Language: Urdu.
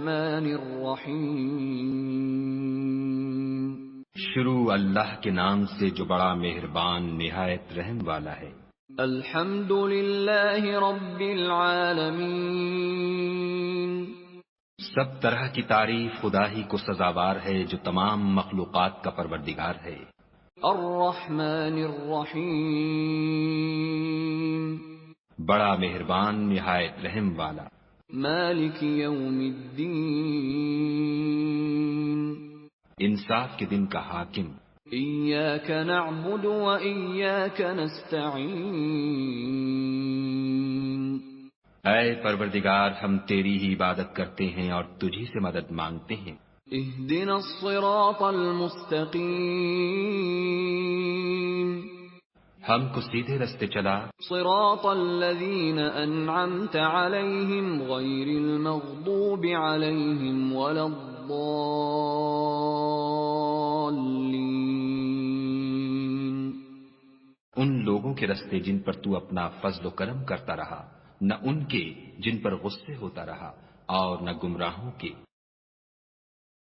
الرحمن الرحیم شروع اللہ کے نام سے جو بڑا مہربان نہایت رحم والا ہے۔ الحمد للہ رب العالمین سب طرح کی تعریف خدا ہی کو سزاوار ہے جو تمام مخلوقات کا پروردگار ہے۔ الرحمن الرحیم بڑا مہربان نہایت رحم والا۔ مالک یوم الدین انصاف کے دن کا حاکم۔ ایاک نعبد و ایاک نستعین اے پروردگار ہم تیری ہی عبادت کرتے ہیں اور تجھی سے مدد مانگتے ہیں۔ اہدنا الصراط المستقیم ہم کو سیدھے رستے چلا، صراط الذین انعمت علیہم غیر المغضوب علیہم ولا الضالین ان لوگوں کے رستے جن پر تو اپنا فضل و کرم کرتا رہا، نہ ان کے جن پر غصے ہوتا رہا اور نہ گمراہوں کے